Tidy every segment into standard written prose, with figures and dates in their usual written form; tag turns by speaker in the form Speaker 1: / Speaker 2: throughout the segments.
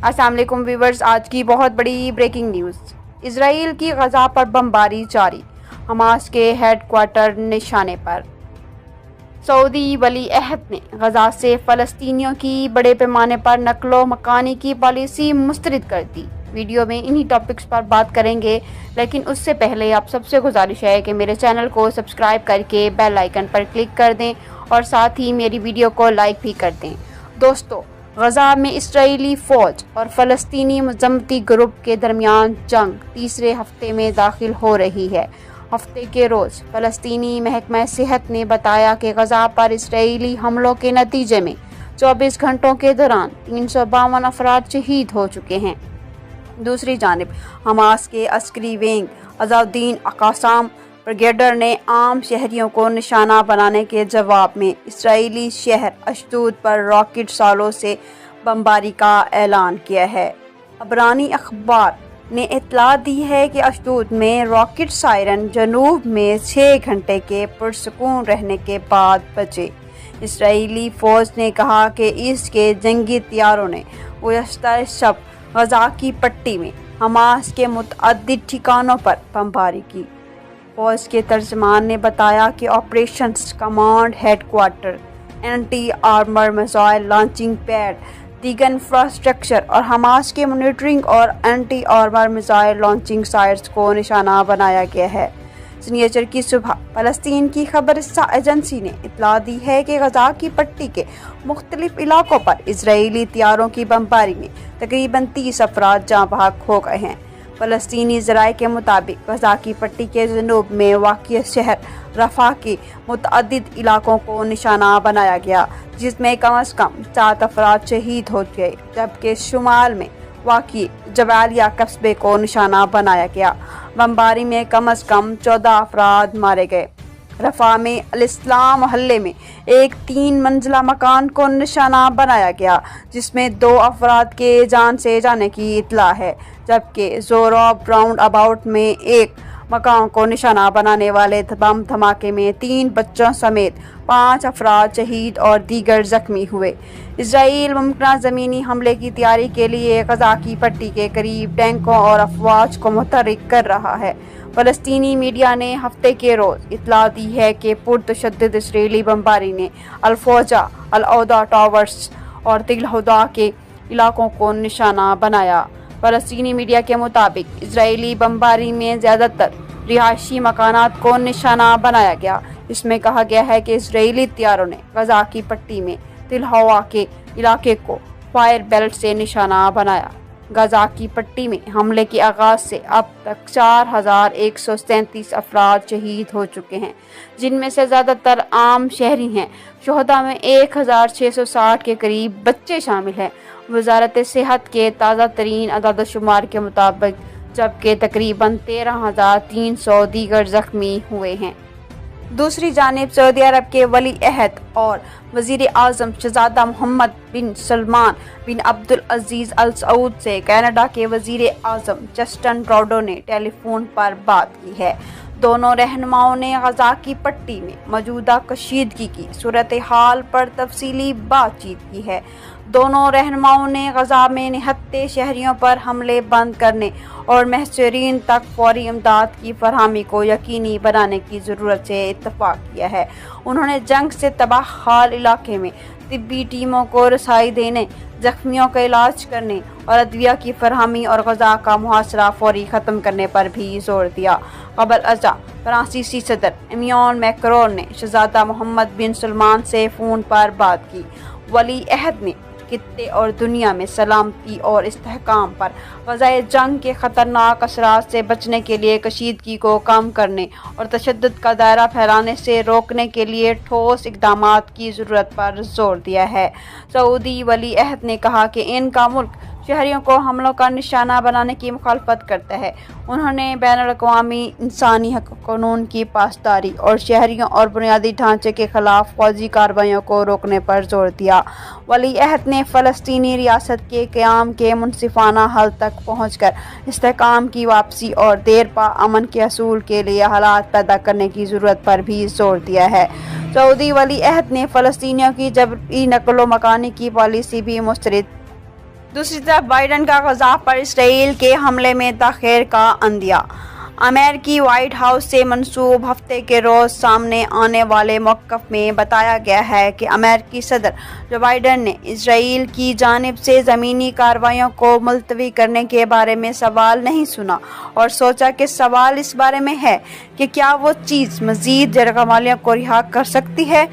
Speaker 1: अस्सलाम वालेकुम व्यूवर्स, आज की बहुत बड़ी ब्रेकिंग न्यूज़। इसराइल की गजा पर बमबारी जारी, हमास के हेडक्वार्टर निशाने पर। सऊदी वली अहद ने गजा से फ़लस्तीनियों की बड़े पैमाने पर नकलो मकानी की पॉलिसी मुस्तरद कर दी। वीडियो में इन्हीं टॉपिक्स पर बात करेंगे, लेकिन उससे पहले आप सबसे गुजारिश है कि मेरे चैनल को सब्सक्राइब करके बेल आइकन पर क्लिक कर दें और साथ ही मेरी वीडियो को लाइक भी कर दें। दोस्तों, गजा में इस्राएली फ़ौज और फ़लस्तीनी मज़म्मती ग्रुप के दरमियान जंग तीसरे हफ्ते में दाखिल हो रही है। हफ्ते के रोज़ फ़लस्तीनी महकमा सेहत ने बताया कि गजा पर इस्राएली हमलों के नतीजे में 24 घंटों के दौरान 352 अफराद शहीद हो चुके हैं। दूसरी जानिब हमास के अस्करी विंग अज़ाउद्दीन अकासाम ब्रिगेडर ने आम शहरियों को निशाना बनाने के जवाब में इस्राएली शहर अशदोद पर रॉकेट सालों से बमबारी का ऐलान किया है। अबरानी अखबार ने इत्तला दी है कि अशदोद में रॉकेट सायरन जनूब में 6 घंटे के पुरसकून रहने के बाद बचे। इस्राएली फ़ौज ने कहा कि इसके जंगी तैयारों ने गुज़श्ता शब गजा की पट्टी में हमास के मुतअद्दिद ठिकानों पर बमबारी की। फ़ौज के तर्जमान ने बताया कि operations command headquarter, anti armour missile launching pad, दीगर इंफ्रास्ट्रक्चर और हमास के मॉनिटरिंग और anti armour missile launching sites को निशाना बनाया गया है। शनिचर की सुबह फ़लस्तीन की खबर एजेंसी ने इत्तला दी है कि गजा की पट्टी के मुख्तलिफ इलाकों पर इजरायली तैयारों की बमबारी में तकरीबन 30 अफराद जाँ बहक हो गए हैं। फ़लस्तीनी ज़राए के मुताबिक गजा की पट्टी के जनूब में वाक़िअ शहर रफ़ा के मुतअद्दिद इलाकों को निशाना बनाया गया, जिसमें कम अज़ कम 7 अफराद शहीद हो गए, जबकि शुमाल में वाक़िअ जबालिया कस्बे को निशाना बनाया गया। बमबारी में कम अज़ कम 14 अफराद मारे गए। रफ़ा में अल-इस्लाम मोहल्ले में एक 3 मंजिला मकान को निशाना बनाया गया, जिसमें 2 अफराद के जान से जाने की इत्तला है, जबकि ज़ोराब राउंड अबाउट में एक मकान को निशाना बनाने वाले बम धमाके में 3 बच्चों समेत 5 अफराद शहीद और दीगर जख्मी हुए। इजराइल मुमकिन ज़मीनी हमले की तैयारी के लिए गजा की पट्टी के करीब टैंकों और अफवाज को मुतहर्रिक कर रहा है। फ़लस्तीनी मीडिया ने हफ्ते के रोज़ इत्तला दी है कि पुरतशद्दुद इस्राएली बमबारी ने अल-फौजा, अल-औदा टावर्स और तिल हुदा के इलाकों को निशाना बनाया। फ़लस्तीनी मीडिया के मुताबिक इजरायली बमबारी में ज़्यादातर रिहायशी मकानात को निशाना बनाया गया। इसमें कहा गया है कि इजरायली तैयारों ने गजा की पट्टी में तिल हवा के इलाके को फायर बेल्ट से निशाना बनाया। गजा की पट्टी में हमले के आगाज़ से अब तक 4137 अफराद शहीद हो चुके हैं, जिनमें से ज़्यादातर आम शहरी हैं। शुहदा में 1660 के करीब बच्चे शामिल हैं, वज़ारत सेहत के ताज़ा तरीन अदाद-ओ-शुमार के मुताबिक, जबकि तकरीबन 13,300 दीगर ज़ख्मी हुए हैं। दूसरी जानिब सऊदी अरब के वली अहद और वज़ीर आज़म शहज़ादा मोहम्मद बिन सलमान बिन अब्दुल अज़ीज़ अल सऊद से कनाडा के वज़ीर आज़म जस्टिन ट्रूडो ने टेलीफोन पर बात की है। दोनों रहनुमाओं ने गजा की पट्टी में मौजूदा कशीदगी की सूरत हाल पर तफसीली बातचीत की है। दोनों रहनुमाओं ने गजा में निहत्ते शहरियों पर हमले बंद करने और महसूरीन तक फौरी इमदाद की फरहमी को यकीनी बनाने की ज़रूरत से इत्तफाक किया है। उन्होंने जंग से तबाह हाल इलाके में तिब्बी टीमों को रसाई देने, जख्मियों का इलाज करने और अदविया की फरहमी और गजा का मुहासरा फौरी ख़त्म करने पर भी जोर दिया। कबल अज़ा फ्रांसीसी सदर इमैनुअल मैक्रोन ने शहज़ादा मोहम्मद बिन सलमान से फ़ोन पर बात की। वली अहद ने खित्ते और दुनिया में सलामती और इस्तेहकाम पर ग़ज़ाए जंग के ख़तरनाक असरात से बचने के लिए कशीदगी को कम करने और तशद्दुद का दायरा फैलाने से रोकने के लिए ठोस इक़दामात की ज़रूरत पर जोर दिया है। सऊदी वली अहद ने कहा कि इनका मुल्क शहरियों को हमलों का निशाना बनाने की मुखालफत करता है। उन्होंने बैनुल-अक़वामी इंसानी हक़ क़ानून की पासदारी और शहरियों और बुनियादी ढांचे के ख़िलाफ़ फ़ौजी कार्रवाइयों को रोकने पर जोर दिया। वली अहद ने फ़लस्तीनी रियासत के क़याम के मुनसिफ़ाना हल तक पहुँचकर इस्तेहकाम की वापसी और देरपा अमन के असूल के लिए हालात पैदा करने की ज़रूरत पर भी जोर दिया है। सऊदी वली अहद ने फ़लस्तीनियों की जबरी नकलो मकानी की पॉलिसी भी मुस्तरद दूसरी तरफ बाइडन का गजा पर इसराइल के हमले में तखीर का अंदिया। अमेरिकी व्हाइट हाउस से मंसूब हफ्ते के रोज़ सामने आने वाले मौक़िफ़ में बताया गया है कि अमेरिकी सदर जो बाइडन ने इसराइल की जानिब से ज़मीनी कार्रवाइयों को मुलतवी करने के बारे में सवाल नहीं सुना और सोचा कि सवाल इस बारे में है कि क्या वो चीज़ मज़ीद यरगमालियों को रिहा कर सकती है।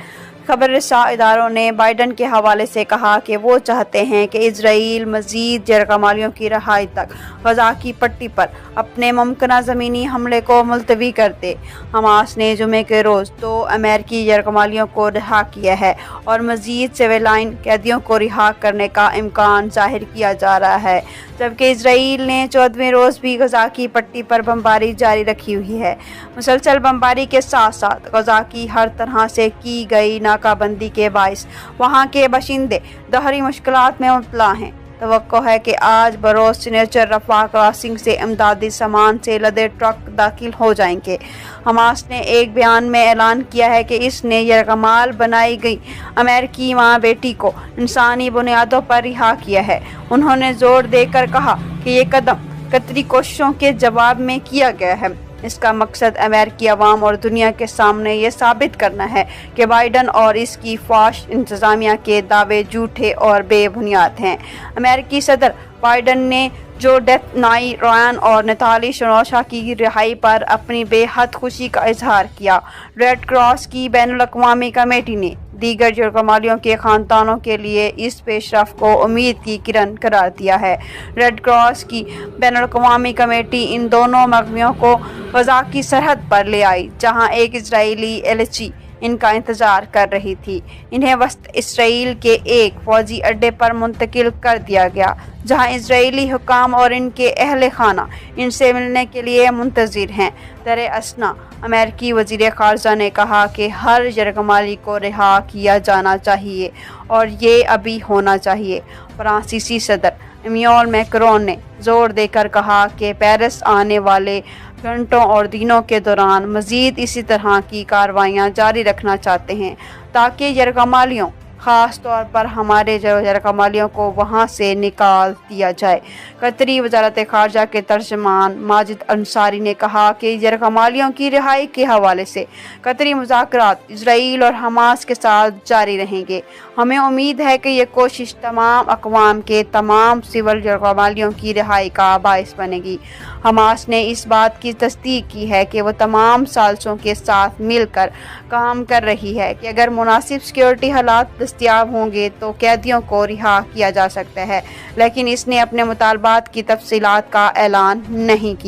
Speaker 1: खबर रसा इदारों ने बाइडन के हवाले से कहा कि वो चाहते हैं कि इसराइल मज़ीद यरगमालियों की रहाई तक गजा की पट्टी पर अपने मुमकिन ज़मीनी हमले को मुलतवी कर दे। हमास ने जुमे के रोज़ 2 अमेरिकी यरगमालियों को रिहा किया है और मज़ीद सिविलाइन कैदियों को रिहा करने का इम्कान ज़ाहिर किया जा रहा है, जबकि इसराइल ने 14वें रोज़ भी गजा की पट्टी पर बमबारी जारी रखी हुई है। मुसलसल बमबारी के साथ साथ गजा की हर तरह से की गई नाकाबंदी के बाइस वहाँ के बाशिंदे दोहरी मुश्किलात में मुब्तला हैं। तवक्को है कि आज बरोज़ सिग्नेचर रफा क्रॉसिंग से इमदादी सामान से लदे ट्रक दाखिल हो जाएंगे। हमास ने एक बयान में ऐलान किया है कि इसने यरगमाल बनाई गई अमेरिकी माँ बेटी को इंसानी बुनियादों पर रिहा किया है। उन्होंने जोर देकर कहा कि ये कदम कतरी कोशिशों के जवाब में किया गया है। इसका मकसद अमेरिकी अवाम और दुनिया के सामने ये साबित करना है कि बाइडन और इसकी फौज इंतज़ामिया के दावे झूठे और बेबुनियाद हैं। अमेरिकी सदर बाइडन ने जो डेथ नाई रयान और नताली शनोशा की रिहाई पर अपनी बेहद खुशी का इजहार किया। रेड क्रॉस की बैनुल-अक़वामी कमेटी ने दीगर यरगमालियों के ख़ानदानों के लिए इस पेशरफ को उम्मीद की किरण करार दिया है। रेड क्रॉस की बैनुल-अक़वामी कमेटी इन दोनों मग़ज़ियों को गजा की सरहद पर ले आई, जहां एक इजरायली एलची इनका इंतज़ार कर रही थी। इन्हें वस्त इसराइल के एक फ़ौजी अड्डे पर मुंतकिल कर दिया गया, जहां इजरायली हुकाम और इनके अहल खाना इनसे मिलने के लिए मुंतज़िर हैं। दर असना अमेरिकी वज़ीर ख़ारजा ने कहा कि हर यरगमाली को रिहा किया जाना चाहिए और ये अभी होना चाहिए। फ्रांसीसी सदर इमैनुअल मैक्रोन ने जोर देकर कहा कि पेरिस आने वाले घंटों और दिनों के दौरान मज़ीद इसी तरह की कार्रवाइयाँ जारी रखना चाहते हैं ताकि यरगमालियों ख़ास तौर पर हमारे यरगमालियों को वहाँ से निकाल दिया जाए। कतरी वज़ारत ख़ारजा के तर्जमान माजिद अंसारी ने कहा कि यरगमालियों की रिहाई के हवाले से कतरी मुज़ाकरात इसराइल और हमास के साथ जारी रहेंगे। हमें उम्मीद है कि ये कोशिश तमाम अक़वाम के तमाम सिविल यरगमालियों की रिहाई का बाइस बनेगी। हमास ने इस बात की तस्दीक की है कि वो तमाम साज़िशों के साथ मिलकर काम कर रही है कि अगर मुनासिब सिक्योरिटी हालात दस्तयाब होंगे तो कैदियों को रिहा किया जा सकता है, लेकिन इसने अपने मुतालबात की तफसीलात का ऐलान नहीं किया।